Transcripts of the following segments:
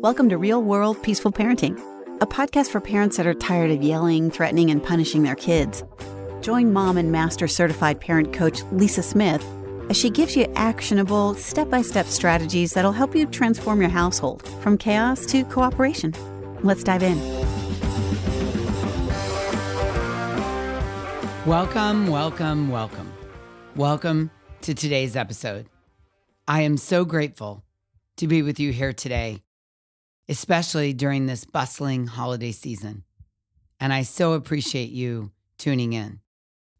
Welcome to Real World Peaceful Parenting, a podcast for parents that are tired of yelling, threatening, and punishing their kids. Join mom and master certified parent coach Lisa Smith as she gives you actionable, step-by-step strategies that'll help you transform your household from chaos to cooperation. Let's dive in. Welcome to today's episode. I am so grateful to be with you here today, especially during this bustling holiday season. And I so appreciate you tuning in.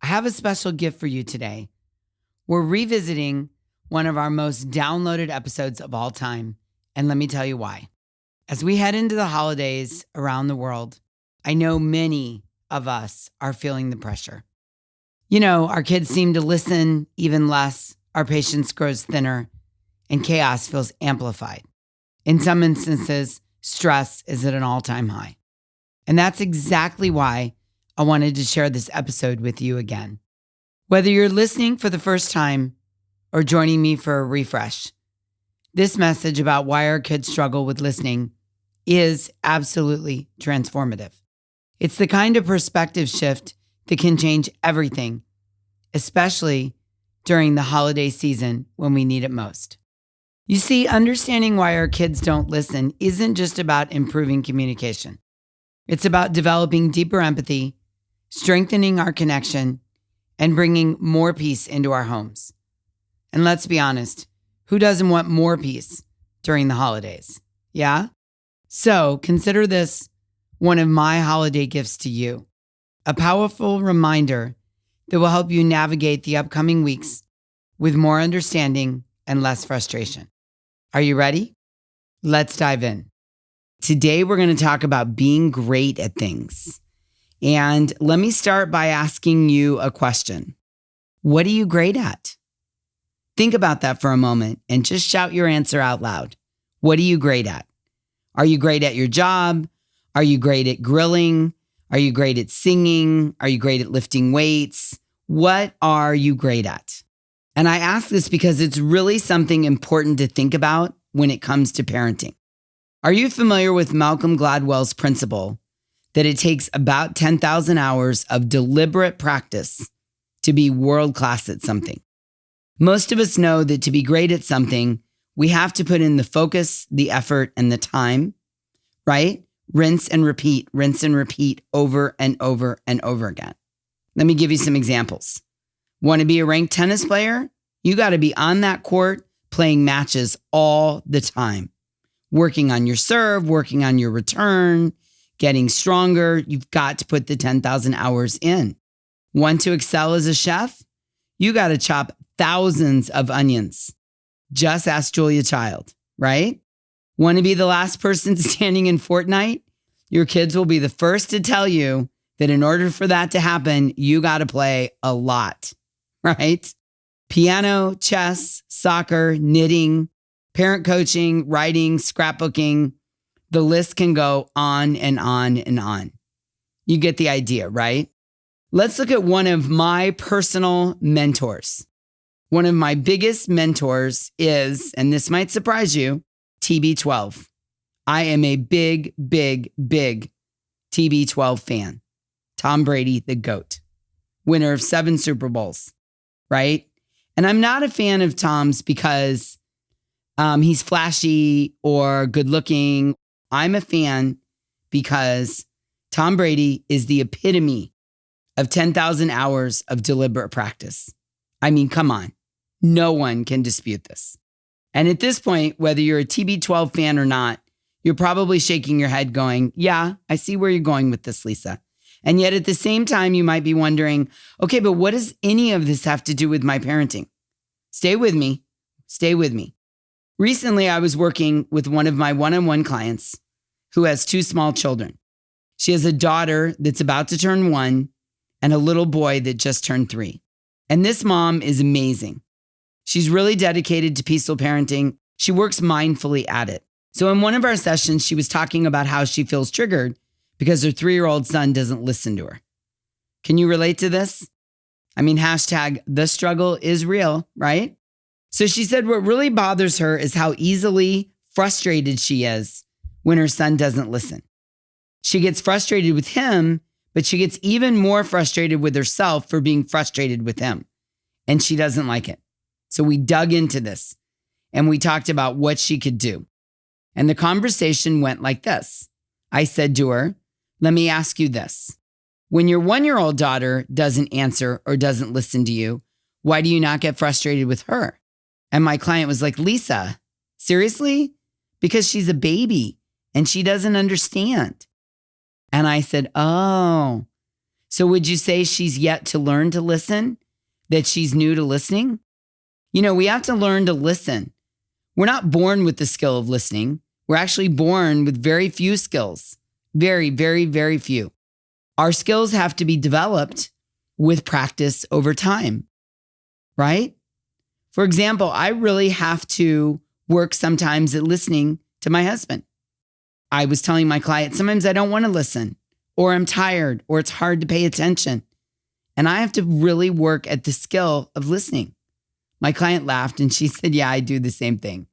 I have a special gift for you today. We're revisiting one of our most downloaded episodes of all time, and let me tell you why. As we head into the holidays around the world, I know many of us are feeling the pressure. You know, our kids seem to listen even less, our patience grows thinner, and chaos feels amplified. In some instances, stress is at an all-time high. And that's exactly why I wanted to share this episode with you again. Whether you're listening for the first time or joining me for a refresh, this message about why our kids struggle with listening is absolutely transformative. It's the kind of perspective shift that can change everything, especially during the holiday season when we need it most. You see, understanding why our kids don't listen isn't just about improving communication. It's about developing deeper empathy, strengthening our connection, and bringing more peace into our homes. And let's be honest, who doesn't want more peace during the holidays? Yeah? So consider this one of my holiday gifts to you, a powerful reminder that will help you navigate the upcoming weeks with more understanding and less frustration. Are you ready? Let's dive in. Today, we're going to talk about being great at things. And let me start by asking you a question. What are you great at? Think about that for a moment and just shout your answer out loud. What are you great at? Are you great at your job? Are you great at grilling? Are you great at singing? Are you great at lifting weights? What are you great at? And I ask this because it's really something important to think about when it comes to parenting. Are you familiar with Malcolm Gladwell's principle that it takes about 10,000 hours of deliberate practice to be world-class at something? Most of us know that to be great at something, we have to put in the focus, the effort, and the time, right? Rinse and repeat over and over and over again. Let me give you some examples. Want to be a ranked tennis player? You got to be on that court playing matches all the time. Working on your serve, working on your return, getting stronger. You've got to put the 10,000 hours in. Want to excel as a chef? You got to chop thousands of onions. Just ask Julia Child, right? Want to be the last person standing in Fortnite? Your kids will be the first to tell you that in order for that to happen, you got to play a lot, right? Piano, chess, soccer, knitting, parent coaching, writing, scrapbooking. The list can go on and on and on. You get the idea, right? Let's look at one of my personal mentors. One of my biggest mentors is, and this might surprise you, TB12. I am a big TB12 fan. Tom Brady, the GOAT, winner of 7 Super Bowls, right? And I'm not a fan of Tom's because he's flashy or good looking. I'm a fan because Tom Brady is the epitome of 10,000 hours of deliberate practice. I mean, come on. No one can dispute this. And at this point, whether you're a TB12 fan or not, you're probably shaking your head going, yeah, I see where you're going with this, Lisa. And yet at the same time, you might be wondering, okay, but what does any of this have to do with my parenting? Stay with me. Recently, I was working with one of my one-on-one clients who has 2 small children. She has a daughter that's about to turn 1 and a little boy that just turned 3. And this mom is amazing. She's really dedicated to peaceful parenting. She works mindfully at it. So in one of our sessions, she was talking about how she feels triggered because her 3-year-old son doesn't listen to her. Can you relate to this? I mean, hashtag the struggle is real, right? So she said what really bothers her is how easily frustrated she is when her son doesn't listen. She gets frustrated with him, but she gets even more frustrated with herself for being frustrated with him. And she doesn't like it. So we dug into this and we talked about what she could do. And the conversation went like this. I said to her, let me ask you this. When your 1-year-old daughter doesn't answer or doesn't listen to you, why do you not get frustrated with her? And my client was like, Lisa, seriously? Because she's a baby and she doesn't understand. And I said, oh, so would you say she's yet to learn to listen? That she's new to listening? You know, we have to learn to listen. We're not born with the skill of listening. We're actually born with very few skills. Very, very, very few. Our skills have to be developed with practice over time, right? For example, I really have to work sometimes at listening to my husband. I was telling my client, sometimes I don't want to listen, or I'm tired, or it's hard to pay attention. And I have to really work at the skill of listening. My client laughed and she said, yeah, I do the same thing.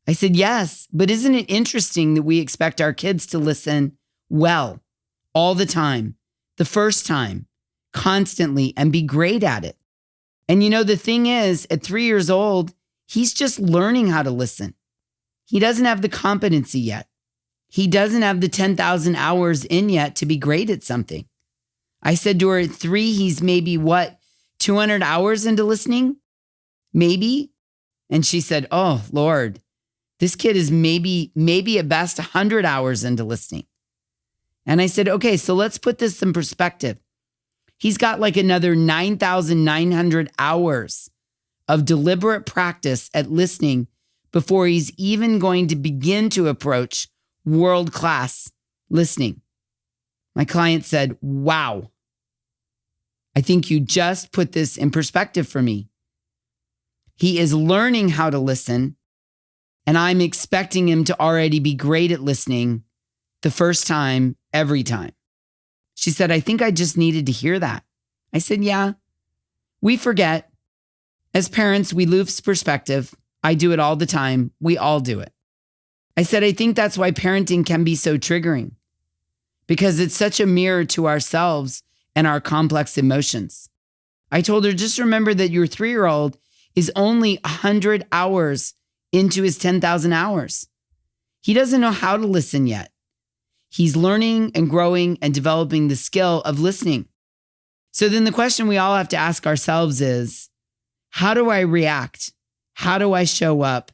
I said, yes, but isn't it interesting that we expect our kids to listen well, all the time, the first time, constantly, and be great at it? And you know, the thing is, at 3 years old, he's just learning how to listen. He doesn't have the competency yet. He doesn't have the 10,000 hours in yet to be great at something. I said to her, at 3, he's maybe 200 hours into listening? Maybe? And she said, oh, Lord, this kid is maybe at best 100 hours into listening. And I said, okay, so let's put this in perspective. He's got like another 9,900 hours of deliberate practice at listening before he's even going to begin to approach world-class listening. My client said, wow, I think you just put this in perspective for me. He is learning how to listen, and I'm expecting him to already be great at listening the first time, every time. She said, I think I just needed to hear that. I said, yeah, we forget. As parents, we lose perspective. I do it all the time. We all do it. I said, I think that's why parenting can be so triggering, because it's such a mirror to ourselves and our complex emotions. I told her, just remember that your 3-year-old is only 100 hours into his 10,000 hours. He doesn't know how to listen yet. He's learning and growing and developing the skill of listening. So then the question we all have to ask ourselves is, how do I react? How do I show up?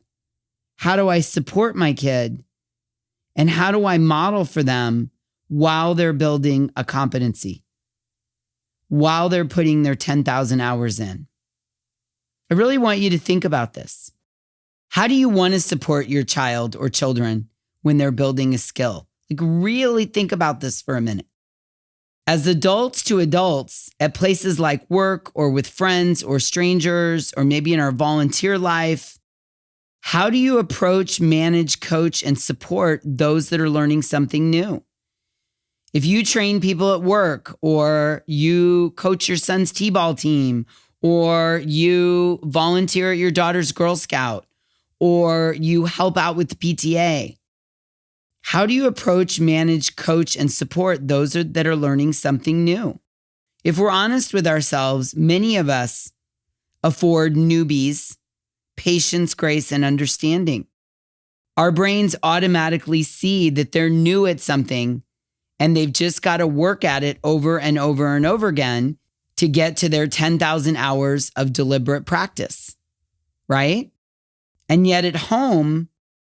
How do I support my kid? And how do I model for them while they're building a competency, while they're putting their 10,000 hours in? I really want you to think about this. How do you want to support your child or children when they're building a skill? Like, really think about this for a minute. As adults to adults at places like work or with friends or strangers, or maybe in our volunteer life, how do you approach, manage, coach, and support those that are learning something new? If you train people at work, or you coach your son's t-ball team, or you volunteer at your daughter's Girl Scout, or you help out with the PTA, how do you approach, manage, coach, and support those that are learning something new? If we're honest with ourselves, many of us afford newbies patience, grace, and understanding. Our brains automatically see that they're new at something and they've just got to work at it over and over and over again to get to their 10,000 hours of deliberate practice, right? And yet at home,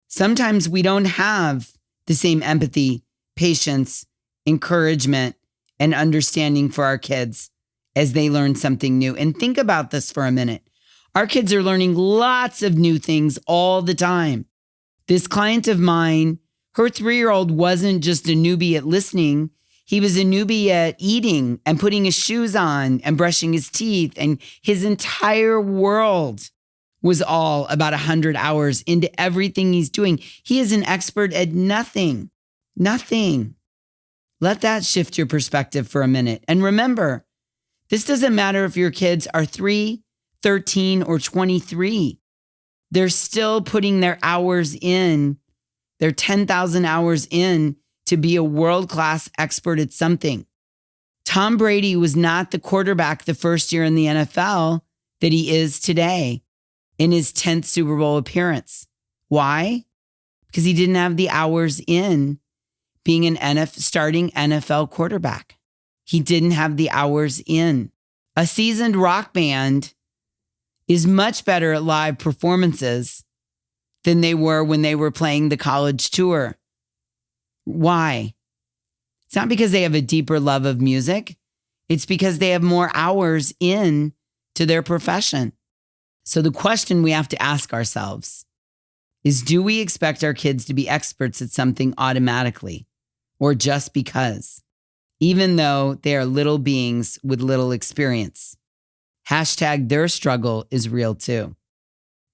sometimes we don't have the same empathy, patience, encouragement, and understanding for our kids as they learn something new. And think about this for a minute. Our kids are learning lots of new things all the time. This client of mine, her 3-year-old wasn't just a newbie at listening. He was a newbie at eating and putting his shoes on and brushing his teeth. And his entire world was all about 100 hours into everything he's doing. He is an expert at nothing. Let that shift your perspective for a minute. And remember, this doesn't matter if your kids are 3, 13, or 23. They're still putting their hours in They're 10,000 hours in to be a world-class expert at something. Tom Brady was not the quarterback the first year in the NFL that he is today in his 10th Super Bowl appearance. Why? Because he didn't have the hours in being an starting NFL quarterback. He didn't have the hours in. A seasoned rock band is much better at live performances than they were when they were playing the college tour. Why? It's not because they have a deeper love of music. It's because they have more hours in to their profession. So the question we have to ask ourselves is, do we expect our kids to be experts at something automatically or just because, even though they are little beings with little experience? Hashtag their struggle is real too.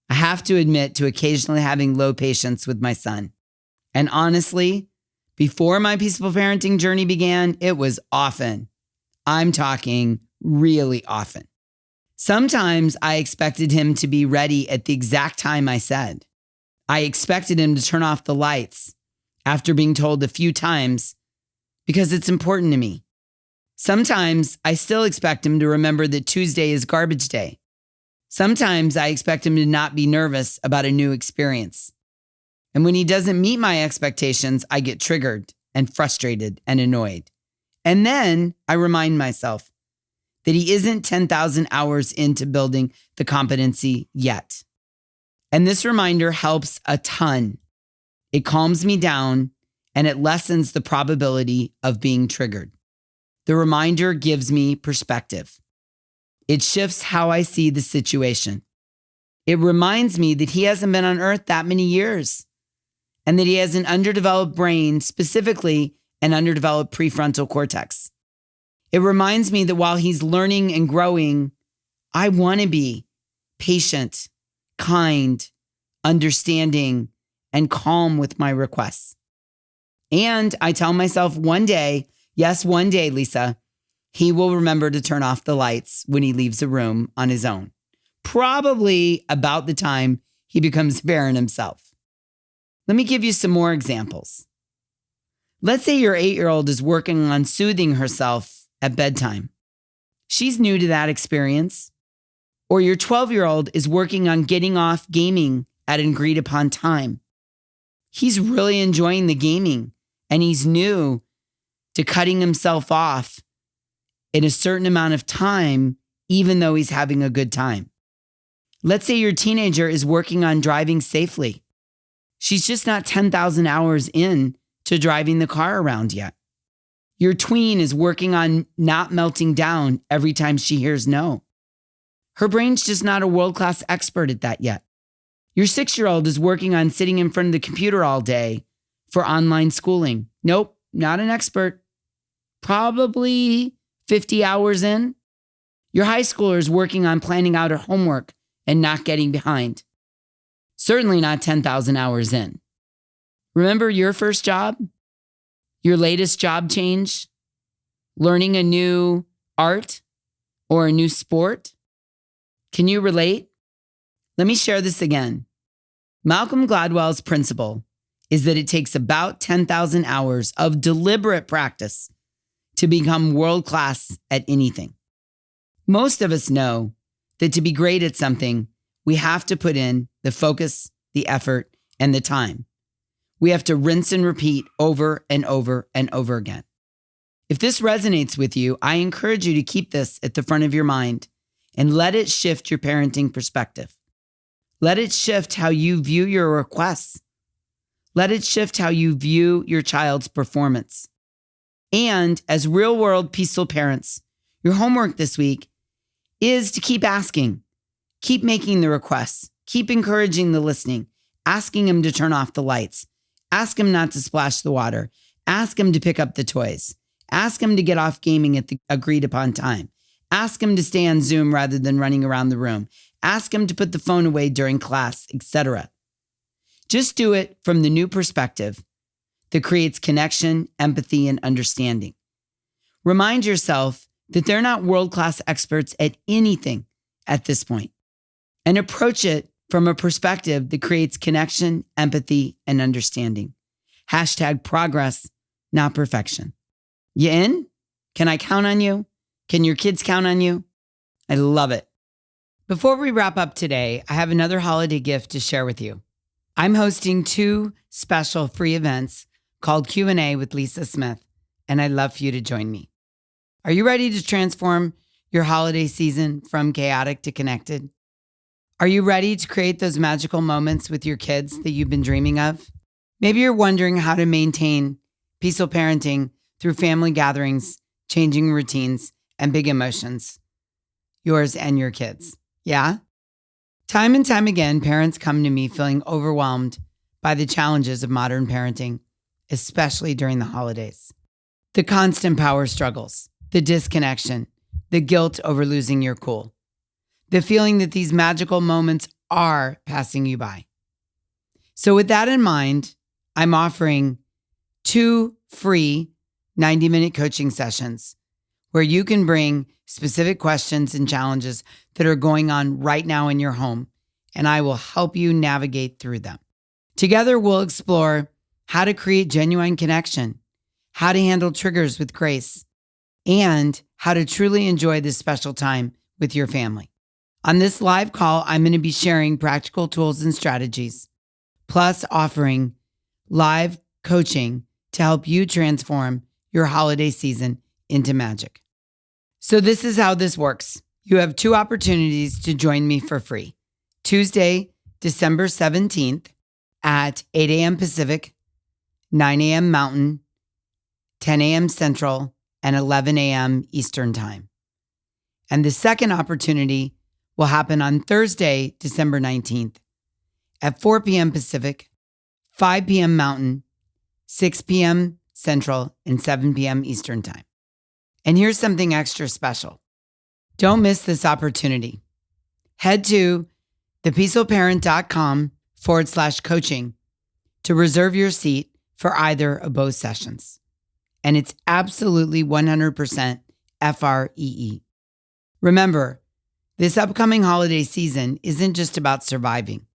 I have to admit to occasionally having low patience with my son. And honestly, before my peaceful parenting journey began, it was often. I'm talking really often. Sometimes I expected him to be ready at the exact time I said. I expected him to turn off the lights after being told a few times because it's important to me. Sometimes I still expect him to remember that Tuesday is garbage day. Sometimes I expect him to not be nervous about a new experience. And when he doesn't meet my expectations, I get triggered and frustrated and annoyed. And then I remind myself that he isn't 10,000 hours into building the competency yet. And this reminder helps a ton. It calms me down and it lessens the probability of being triggered. The reminder gives me perspective. It shifts how I see the situation. It reminds me that he hasn't been on earth that many years and that he has an underdeveloped brain, specifically an underdeveloped prefrontal cortex. It reminds me that while he's learning and growing, I want to be patient, kind, understanding, and calm with my requests. And I tell myself one day, yes, one day, Lisa, he will remember to turn off the lights when he leaves a room on his own. Probably about the time he becomes a parent himself. Let me give you some more examples. Let's say your 8-year-old is working on soothing herself at bedtime. She's new to that experience. Or your 12-year-old is working on getting off gaming at an agreed upon time. He's really enjoying the gaming and he's new to cutting himself off in a certain amount of time, even though he's having a good time. Let's say your teenager is working on driving safely. She's just not 10,000 hours in to driving the car around yet. Your tween is working on not melting down every time she hears no. Her brain's just not a world-class expert at that yet. Your 6-year-old is working on sitting in front of the computer all day for online schooling. Nope, not an expert. Probably 50 hours in. Your high schooler is working on planning out her homework and not getting behind. Certainly not 10,000 hours in. Remember your first job? Your latest job change? Learning a new art or a new sport? Can you relate? Let me share this again. Malcolm Gladwell's principle is that it takes about 10,000 hours of deliberate practice to become world-class at anything. Most of us know that to be great at something, we have to put in the focus, the effort, and the time. We have to rinse and repeat over and over and over again. If this resonates with you, I encourage you to keep this at the front of your mind and let it shift your parenting perspective. Let it shift how you view your requests. Let it shift how you view your child's performance. And as real-world peaceful parents, your homework this week is to keep asking, keep making the requests, keep encouraging the listening, asking him to turn off the lights, ask him not to splash the water, ask him to pick up the toys, ask him to get off gaming at the agreed upon time, ask him to stay on Zoom rather than running around the room, ask him to put the phone away during class, etc. Just do it from the new perspective that creates connection, empathy, and understanding. Remind yourself that they're not world-class experts at anything at this point, and approach it from a perspective that creates connection, empathy, and understanding. #progress, not perfection. You in? Can I count on you? Can your kids count on you? I love it. Before we wrap up today, I have another holiday gift to share with you. I'm hosting 2 special free events called Q&A with Lisa Smith, and I'd love for you to join me. Are you ready to transform your holiday season from chaotic to connected? Are you ready to create those magical moments with your kids that you've been dreaming of? Maybe you're wondering how to maintain peaceful parenting through family gatherings, changing routines, and big emotions, yours and your kids. Yeah? Time and time again, parents come to me feeling overwhelmed by the challenges of modern parenting, especially during the holidays. The constant power struggles, the disconnection, the guilt over losing your cool, the feeling that these magical moments are passing you by. So with that in mind, I'm offering 2 free 90-minute coaching sessions where you can bring specific questions and challenges that are going on right now in your home, and I will help you navigate through them. Together, we'll explore how to create genuine connection, how to handle triggers with grace, and how to truly enjoy this special time with your family. On this live call, I'm going to be sharing practical tools and strategies, plus offering live coaching to help you transform your holiday season into magic. So this is how this works. You have 2 opportunities to join me for free. Tuesday, December 17th at 8 a.m. Pacific, 9 a.m. Mountain, 10 a.m. Central, and 11 a.m. Eastern Time. And the second opportunity will happen on Thursday, December 19th at 4 p.m. Pacific, 5 p.m. Mountain, 6 p.m. Central, and 7 p.m. Eastern Time. And here's something extra special. Don't miss this opportunity. Head to thepeacefulparent.com/coaching to reserve your seat for either of both sessions. And it's absolutely 100% FREE. Remember, this upcoming holiday season isn't just about surviving.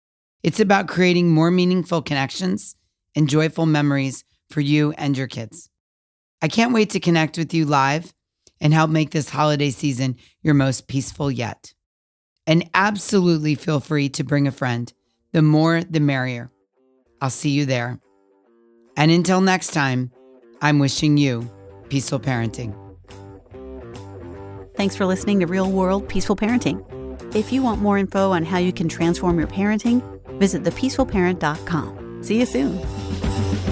It's about creating more meaningful connections and joyful memories for you and your kids. I can't wait to connect with you live and help make this holiday season your most peaceful yet. And absolutely feel free to bring a friend. The more, the merrier. I'll see you there. And until next time, I'm wishing you peaceful parenting. Thanks for listening to Real World Peaceful Parenting. If you want more info on how you can transform your parenting, visit thepeacefulparent.com. See you soon.